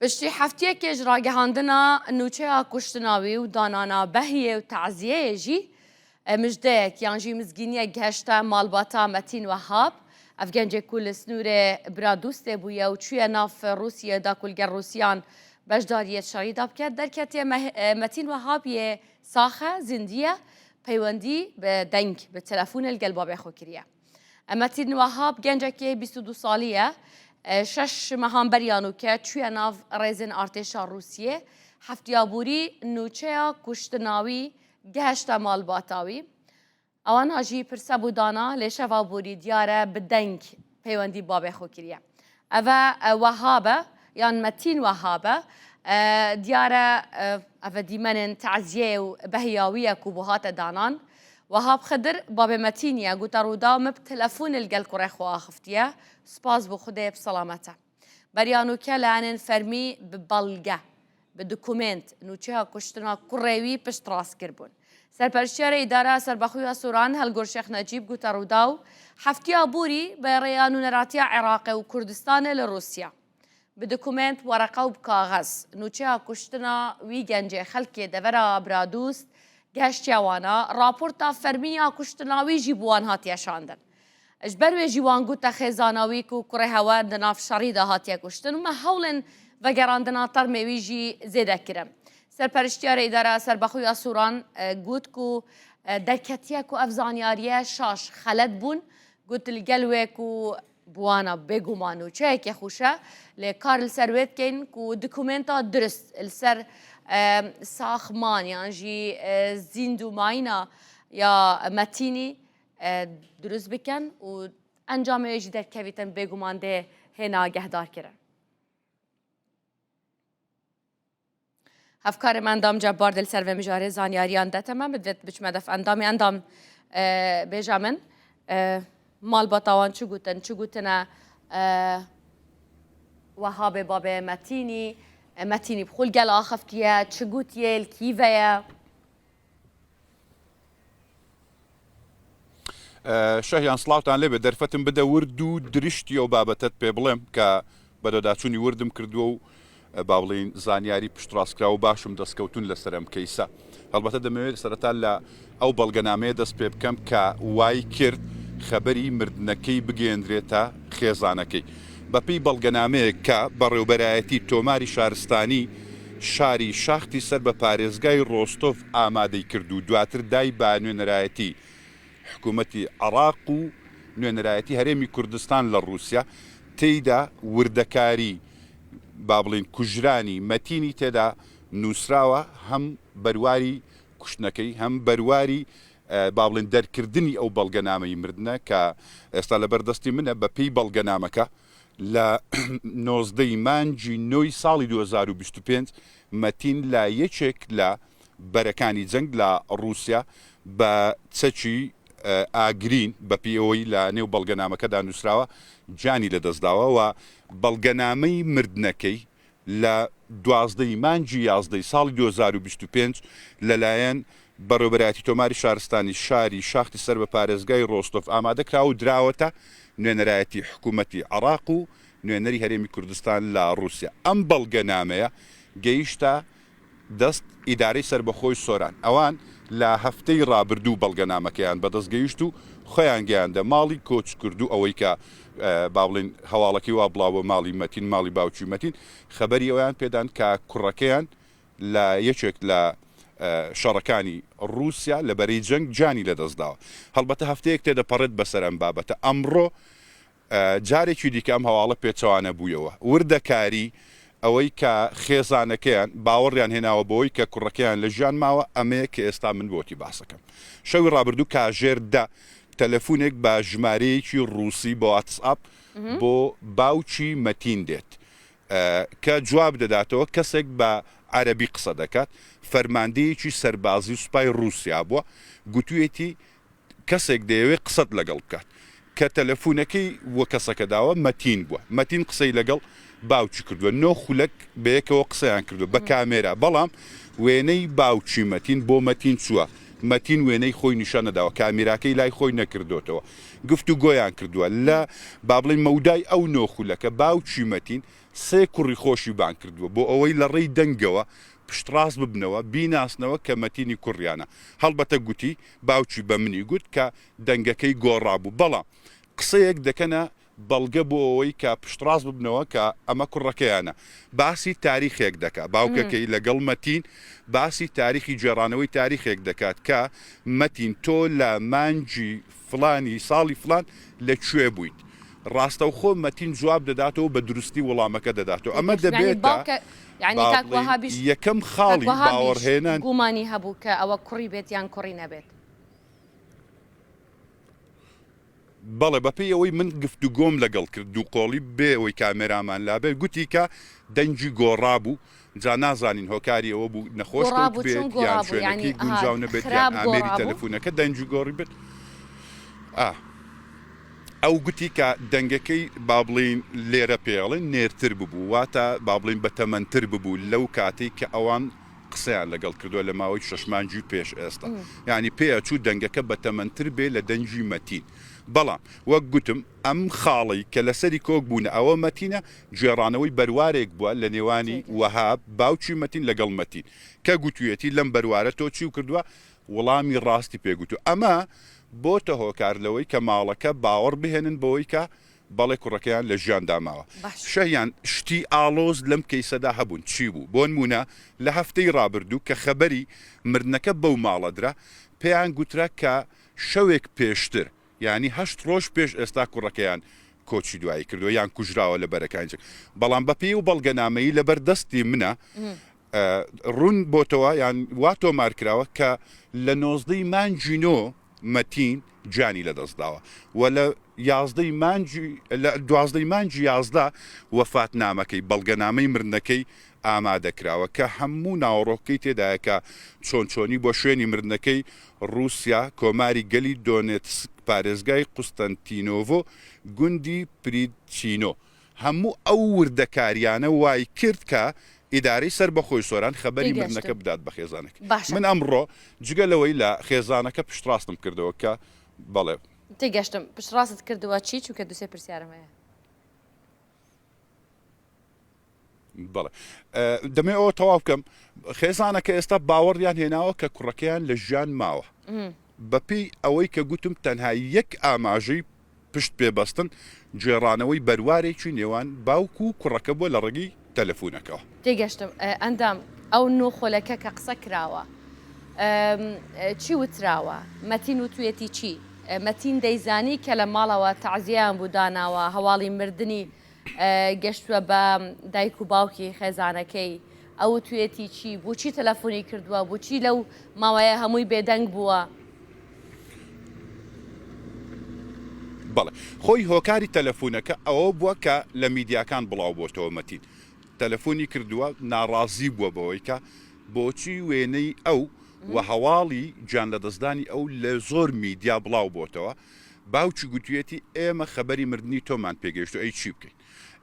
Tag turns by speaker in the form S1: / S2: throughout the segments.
S1: پشتی هەفتەیەکێش ڕاگەهاندنە نوچەیە کوشتناوی و دانانا بەهیە و تەعزیەیەژی مژدەیەک یانژی مزگینیە گەهشتە ماڵباتە مەتین وەهاب ئەف گەنجێک و لە سنوورێ برا دووستێ بوویە و چوویە ناف رووسیەدا کولگەر رووسیان بەشداریەت شەڕیدا بکات دەرکەتێ مەتین وەهابیێ ساخە زیندیە پەیوەندی بە دەنگ بە تەلەفونە لەگەڵ بابێ خۆ کردیە. مەتین وەهاب گەنجێکی 22 ساڵیە شش مەهامبەریان و کە چوویە ناو ڕێزن ئارتێشا رووسیە هەفتیابووری نوچەیە کوشتناوی گەهشتە ماڵباتاوی ئەوان هاژی پرسە بوودانا لێ شەڤا بووری دیارە بدەنگ پەیوەندی بابێ خۆ کردیە. ئەڤە وەهابە یان مەتین وەهابە دیارە ئەڤە دیمەنن تەعزیە و بەهیاویە و بۆ هاتە دانان وەهاب خدر بابێ مەتینیە گوتە ڕوودا مە تەلەفون لەگەڵ کوڕێ خۆ ئاخفتیە سپاس بۆ خودێ بسەڵامەتە بەریان و کە لایەنن فەرمی ببەڵگە بە دوکومنت نوچەیە کوشتنا کوڕێوی پشت ڕاستکرد بوون. سەرپەرشتیارە ئیدارە سەربەخۆیە سووران هەلگۆر شێخ نەجیب گوتە ڕوودا و هەفتیا بووری بە ڕێیان و نەراتیە عێراقی و کوردستانە لە رووسیا بە دوکومنت وەرەقە و بکاغەز نوچەیە کوشتنا وی گەنجێ خەلکێ دەڤەرە برادوست گەشتیاوانە راپۆرتا فەرمیە کوشتناویژی بووان هاتیەشاندن. ئەش بەروێژی وان گوتە خێزاناویک و کوڕێ هەوە دەناف شەڕیدا هاتیە کوشتن و مە هەوڵن ڤەگەڕاندنا تەرمێویژی زێدەکرم. سەرپەرشتیارە ئیدارە سەربەخۆیە سووران گوت و دەرکەتیەک و ئەف زانیاریە شاش خەلەت بوون گوت لەگەلوێک و بوانە بێگومان و چەیەکێ خوشە لێ کار لەسەر وێ بکەین و دوکومنتا درست لەسەر ساخمان یانژی زیند و ماینە یا مەتینی دروست بکەن و ئەنجامێژی دەرکەویتن بێگومان دێ هێنا گەهدارکردن. هەفکارم ئەندام جەبار دلسەر vê mijarê zanyariyan deteme bidvet biçme def endamê endam bêje min malbata wan çi gotin çi gotine Wehhabê babê Metînî bi xwe li gel axiftiye çi gotiye li kîve ye
S2: شەهیان سڵاوتان لێبێ دەرفەتم بدە ورد و دریشتی ئەو بابەتت پێ بڵێم کە بەدەداچوونی وردم کردووە و با بڵین زانیاری پشتڕاستکرا و باشم دەستکەوتون لەسەرم کەیسە هەڵبەتە دەمەوێت سەرەتا لە ئەو بەڵگەنامەیە دەست پێ بکەم کە وای کرد خەبەری مردنەکەی بگەێنرێتە خێزانەکەی بەپێی بەڵگەنامەیە کە بەڕێوبەرایەتی تۆماری شارستانی شاری شاختی سەر بە پارێزگای ڕۆستۆف ئامادەی کرد و دواتر دای با نوێنەرایەتی حکوومەتی عێراق و نوێنەرایەتی هەرێمی کوردستان لە رووسیا تێیدا وردەکاری با بڵین کوژرانی مەتینی تێدا نووسراوە هەم بەرواری کوشتنەکەی هەم بەرواری با بڵین دەرکردنی ئەو بەڵگەنامەی مردنە کە ئێستا لە بەردەستی منە بەپێی بەڵگەنامەکە لە 19 مانجی 9 ساڵی 2025 مەتین لە یەکێک لە بەرەکانی جەنگ لە رووسیا بە چەکی ئاگرین بەپیەوەی لە نێو بەڵگەنامەکەدا نووسراوە جانی لەدەستداوە و بەڵگەنامەی مردنەکەی لە 12 مانجی 11 ساڵی 2025 لەلایەن بەڕێوەبەرایەتی تۆماری شارستانی شاری شاختی سەر بە پارێزگای ڕۆستۆف ئامادەکرا و دراوەتە نوێنەرایەتی حکوومەتی عێراق و نوێنەری هەرێمی کوردستان لە رووسیا ئەم بەڵگەنامەیە گەیشتە دەست ئیدارەی سەربەخۆی سۆران ئەوان لە هەفتەی ڕابردوو بەڵگەنامەکەیان بەدەستگەیشت و خۆیان گەیاندە ماڵی کۆچ کرد و ئەوەی کە با بڵین هەواڵەکەی وا بڵاوە ماڵی مەتین ماڵی باوکی مەتین خەبەری ئەویان پێدان کە کوڕەکەیان لە یەکێک لە شەڕەکانی رووسیا لە بەرەی جەنگ جانی لەدەستداوە هەڵبەتە هەفتەیەک تێدەپەڕێت بەسەر ئەم بابەتە ئەمڕۆ جارێکی دیکە ئەم هەواڵە پێچەوانە بوویەوە وردەکاری ئەوەی کە خێزانەکەیان باوەڕیان هێناوە بەوەی کە کوڕەکەیان لە ژیان ماوە ئەمەیە کە ئێستا من بۆتی باسەکەم شەوی ڕابردوو کاژێردا تەلەفونێک بە ژمارەیەکی رووسی بۆ واتسئاپ بۆ باوکی مەتین دێت کە جواب دەداتەوە کەسێک بە عەرەبی قسە دەکات فەرماندەیەکی سەربازی و سوپای رووسیا بووە گوتوویەتی کەسێک دەیەوێت قسەت لەگەڵ بکات کە تەلەفونەکەی وە کەسەکە داوە مەتین بووە مەتین قسەی لەگەڵ باوکی کردووە نۆ خولەک بەیەکەوە قسەیان کردو بە کامێرا بەڵام وێنەی باوکی مەتین بۆ مەتین چووە مەتین وێنەی خۆی نیشانەداوە کامیراکەی لای خۆی نەکردوتەوە گفتو گۆیان کردووە لە با بڵین مەودای ئەو نۆ خولەکە باوکی مەتین سێ کوڕی خۆشی بان کردووە بۆ ئەوەی لە ڕێی دەنگەوە پشتڕاست ببنەوە بیناسنەوە کە مەتینی کوڕیانە هەڵبەتە گوتی باوکی بە منی گوت کە دەنگەکەی گۆڕابوو بەڵام قسەیەک دەکەنە بەڵگە بۆ ئەوەی کە پشتڕاست ببنەوە کە ئەمە کوڕەکەیانە باسی تاریخێک دەکات باوکەکەی لەگەڵ مەتین باسی تاریخی جێڕانەوەی تاریخێک دەکات کە مەتین تۆ لە مانجی فلانی ساڵی فلان لەکوێ بوویت ڕاستەوخۆ مەتین جواب دەداتەوە بە دروستی وەڵامەکە دەداتەوە ئەمە دەبێت یەکەم خاڵی باوەڕهێنان
S1: گومانی هەبوو کە ئەوە کوڕی بێت یان کوڕی نەبێت
S2: بەڵێ بەپێی ئەوەی من گفتوگۆم لەگەڵ کرد دوو قۆڵی بێ ئەوەی کامێرامان لابێت گوتی کە دەنجی گۆڕابوو جا نازانین هۆکاری ئەوە بوو نەخۆش بێت یان شوێنەکەی گونجاو نەبێت یان ئامێری تەلەفۆنەکە دەنجی گۆڕی بێت ئەو گوتی کە دەنگەکەی با بڵین لێرە پێڵێن نێرتر ببوو واتە با بڵین بەتەمەندتر ببوو لەو کاتێک کە ئەوان قسەیان لەگەڵ کردووە لە ماوەی شەشمانجی پێش ئێستا ینی پێچوو دەنگەکە بەتەمەندتر بێ لە دەنجی مەتین بەڵام وەک گوتم ئەم خاڵی کە لەسەری کۆک بوونە ئەوە مەتینە گێڕانەوەی بەروارێک بووە لە نێوانی وەهاب باوکی مەتین لەگەڵ مەتین کە گوتوێتی لەم بەروارە تۆ چی و کردووە وەڵامی ڕاستی پێگوتو ئەمە بۆتە هۆکار لەوەی کە ماڵەکە باوەڕ بهێنن بەوەی کە بەڵێ کوڕەکەیان لە ژیان داماوە شەیان شتی ئالۆز لەم کەیسەدا هەبوون چی بوو بۆ نمونە لە هەفتەی ڕابردوو کە خەبەری مردنەکە بەو ماڵەدرا پێیان گوترا کە شەوێک پێشتر ینی 8 ڕۆژ پێش ئێستا کوڕەکەیان کۆچی دوایی کردووە یان کوژراوە لە بەرەکانجێ بەڵام بەپێی و بەڵگەنامەیی لەبەر دەستی منە ڕوون بۆتەوە یان وا تۆمارکراوە کە لە 19 مانجینۆ مەتین جانی لەدەستداوە و لە 12 مانجی 11 وەفاتنامەکەی بەڵگەنامەی مردنەکەی ئامادەکراوە کە هەموو ناوەڕۆکەی تێدایەکە چۆنچۆنی بۆ شوێنی مردنەکەی رووسیا کۆماری گەلی دۆنێتسک پارێزگای قوستەنتینۆڤۆ گوندی پریچینۆ هەموو ئەو وردەکاریانە وای کرد کە ئیدارەی سەر بەخۆی سۆران خەبەری مردنەکە بدات بە خێزانەکە من ئەمڕۆ جگەلەوەی لە خێزانەکە پشتڕاستم کردەوە کە بەڵێ
S1: تێگەشتم پشتڕاست کردووە چی چونکە دووسێ پرسیارم هەیە
S2: بەڵێ دەمێ ئەوە تەواو بکەم خێزانەکە ئێستا باوەڕیان هێناوە کە کوڕەکەیان لە ژیان ماوە بەپێی ئەوەی کە گوتم تەنها یەک ئاماژەی پشت پێبەستن گێڕانەوەی بەروارێکی نێوان باوکو و کوڕەکە بووە لە ڕێگەی تەلەفۆنەکەەوە
S1: تێگەشتم ئەندام ئەو نۆخۆلەکە کە قسە کراوە چی وتراوە مەتین وتوێتی چی مەتین دەیزانی کە لە ماڵەوە تەعزیەیان بوو داناوە هەواڵی مردنی گەشتووە بە دایک و باوکی خێزانەکەی ئەو توێتی چی بۆچی تەلەفۆنی کردووە بۆچی لەو ماوەیە هەمووی بێدەنگ بووە
S2: بەڵێ خۆی هۆکاری تەلەفۆنەکە ئەوە بووە کە لە میدیاکان بڵاو بۆتەوە مەتین تەلەفۆنی کردووە ناڕازی بووە بەوەی کە بۆچی وێنەی ئەو و هەواڵی گیان لەدەستدانی ئەو لە زۆر میدیا بڵاو بۆتەوە باوکی گوتوێتی ئێمە خەبەری مردنی تۆمان پێگەشت و ئەی چی بکەین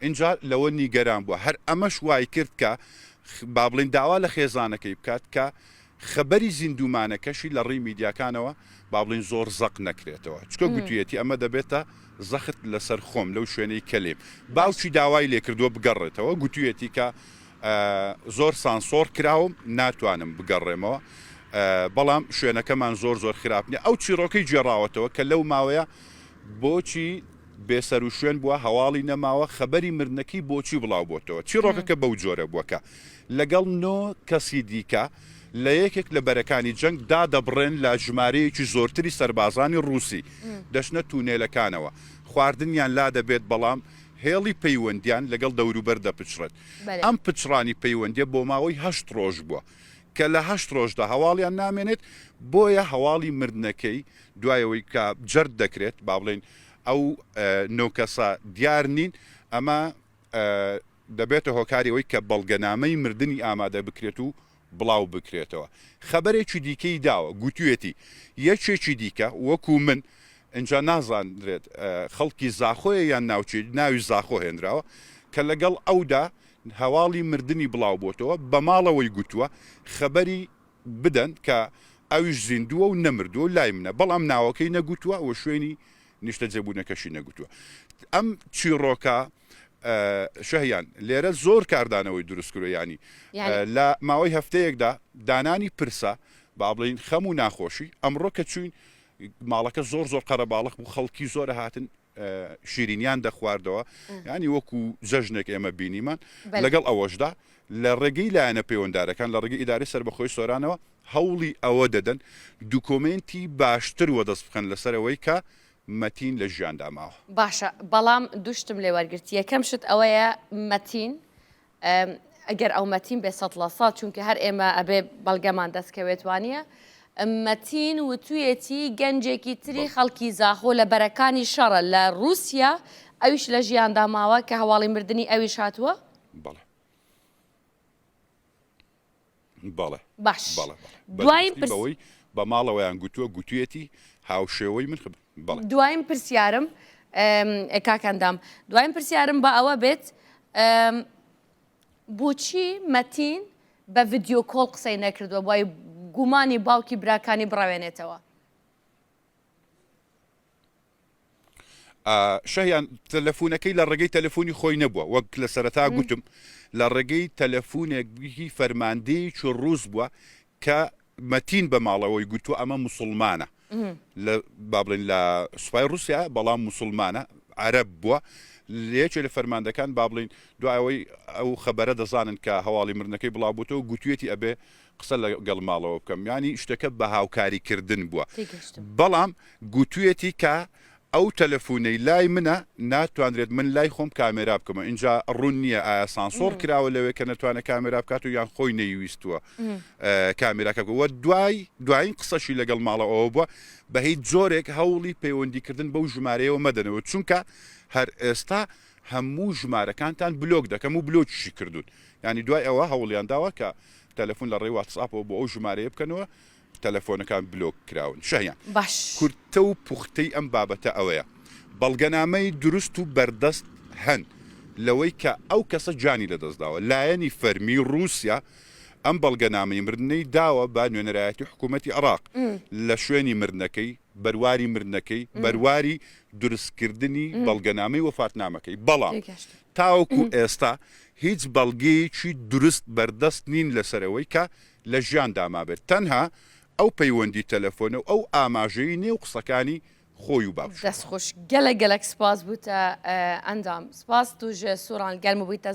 S2: اینجا لەوە نیگەران بووە هەر ئەمەش وای کرد کە با بڵین داوا لە خێزانەکەی بکات کە خەبەری زیندومانەکەشی لە ڕێی میدیاکانەوە با بڵین زۆر زەق نەکرێتەوە چکە گوتوێتی ئەمە دەبێتە زەخت لەسەر خۆم لەو شوێنەی کەلێم باوکی داوای لێ کردووە بگەڕێتەوە گوتوێتی کە زۆر سانسۆر کراوم ناتوانم بگەڕێمەوە بەڵام شوێنەکەمان زۆر زۆر خراپنی ئەو چیرۆکەی جێڕاوەتەوە کە لەو ماوەیە بۆچی بێسەر و شوێن بووە هەواڵی نەماوە خەبەری مردنەکەی بۆچی بڵاو بۆتەوە چیرۆکەکە بەو جۆرە بووەکە لەگەڵ 9 کەسی دیکە لە یەکێک لە بەرەکانی جەنگ دادەبڕێن لە ژمارەیەکی زۆرتری سەربازانی ڕووسی دەشنە تونێلەکانەوە خواردنیان لا دەبێت بەڵام هێڵی پەیوەندیان لەگەڵ دەوروبەر دەپچڕێت ئەم پچڕانی پەیوەندیە بۆ ماوەی 8 ڕۆژ بووە کە لە 8 ڕۆژدا هەواڵیان نامێنێت بۆیە هەواڵی مردنەکەی دوایەوەی کە جەرد دەکرێت با بڵێن ئەو 9 کەسە دیار نین ئەمە دەبێتە هۆکاریەوەی کە بەڵگەنامەی مردنی ئامادە بکرێت و بڵاو بکرێتەوە خەبەرێکی دیکەی داوە گوتوێتی یەکێکی دیکە وەکو من اینجا نازانرێت خەڵکی زاخۆیە یان ناوی زاخۆ هێنراوە کە لەگەڵ ئەودا هەواڵی مردنی بڵاو بۆتەوە بە ماڵەوەی گوتووە خەبەری بدەن کە ئەویش زیندووە و نەمردووە لای منە بەڵام ناوەکەی نەگوتووە و شوێنی نیشتە جێبوونەکەشی نەگوتووە ئەم چیرۆکە شەهیان لێرە زۆر کاردانەوەی دروست کرۆ ینی لە ماوەی هەفتەیەکدا دانانی پرسە با بڵین خەم و ناخۆشی ئەمڕۆ کە چوین ماڵەکە زۆر قەرەباڵق بوو خەڵکی زۆرە هاتن شیرینیان دەخواردەوە ینی وەکو جەژنێک ئێمە بینیمان لەگەڵ ئەوەشدا لە ڕێگەی لایەنە پەیوەنددارەکان لە ڕێگەی ئیداری سەربەخۆی سۆرانەوە هەوڵی ئەوە دەدەن دوکۆمنتی باشتر وە دەست بخەن لەسەرەوەی کە مەتین لە ژیاندا ماوە
S1: باشە بەڵام دوشتم لێ وەرگرتی یەکەم شت ئەوەیە مەتین ئەگەر ئەو مەتین بێ 100% چونکە هەر ئێمە ئەبێ بەڵگەمان دەستکەوێت وانە مەتین وتویەتی گەنجێکی تری خەڵکی زاخۆ لە بەرەکانی شەڕە لە رووسیا ئەویش لە ژیاندا ماوە کە هەواڵی مردنی ئەویش هاتووە
S2: بەڵێ
S1: باش
S2: دواییەوەی بە ماڵەوەیان گوتووە گوتوێتی هاوشێوەی من
S1: دواییم پرسیارم کاکەندام دواییم پرسیارم بە ئەوە بێت بۆچی مەتین بە ڤیدیۆ کۆڵ قسەی نەکردووە وای گومانی باوکی براکانی بڕاوێنێتەوە
S2: شەیان تەلەفۆنەکەی لە ڕێگەی تەلەفۆنی خۆی نەبووە وەک لە سەرەتا گوتم لە ڕێگەی تەلەفۆنێکی فەرماندەیەکی ڕووس بووە کە مەتین بە ماڵەوەی گوتووە ئەمە موسڵمانە لە بابلین لە سوپای رووسیا بەڵام موسڵمانە عەرەب بووە لێکێ لە فەرماندەکان بابلین دوایەوەی ئەو خەبەرە دەزانن کە هەواڵی مردنەکەی بڵاوبووتەوە گوتوێتی ئەبێ قسە لەگەڵ ماڵەوە بکەم ینی شتەکە بە هاوکاریکردن بووە بەڵام گوتوێتی کە ئەو تەلەفۆنەی لای منە ناتوانرێت من لای خۆم کامێرا بکەمە اینجا ڕوون نییە ئایا سانسۆر کراوە لەوێ کە نەتوانە کامێرا بکات و یان خۆی نەیویستووە کامێراکەوە دوایین قسەشی لەگەڵ ماڵەوە بووە بە هیچ جۆرێک هەوڵی پەیوەندیکردن بەو ژمارەیەوە مەدەنەوە چونکە هەر ئێستا هەموو ژمارەکانتان بلۆک دەکەم و بلۆکیشی کردوون ینی دوای ئەوە هەوڵیان داوە کە تەلەفۆن لە ڕێی واتساپەوە بۆ ئەو ژمارەیە بکەنەوە تەلەفۆنەکان بلۆک کراون شەیان کورتە و پوختەی ئەم بابەتە ئەوەیە بەڵگەنامەی دروست و بەردەست هەن لەوەی کە ئەو کەسە جانی لەدەستداوە لایەنی فەرمی رووسیا ئەم بەڵگەنامەی مردنەی داوە با نوێنەرایەتی حکوومەتی عێراق لە شوێنی مردنەکەی بەرواری مردنەکەی بەرواری دروستکردنی بەڵگەنامەی وەفاتنامەکەی بەڵام تاوەکو ئێستا هیچ بەڵگەیەکی دروست بەردەست نین لەسەرەوەی کە لە ژیاندا مابێت تەنها ئەو پەیوەندی تەلەفۆنە و ئەو ئاماژەی نێو قسەکانی خۆی و باوش
S1: دەستخۆش گەلە گەلک سپاس بووتە ئەندام سپاس توژە سووران گەرم بوویتە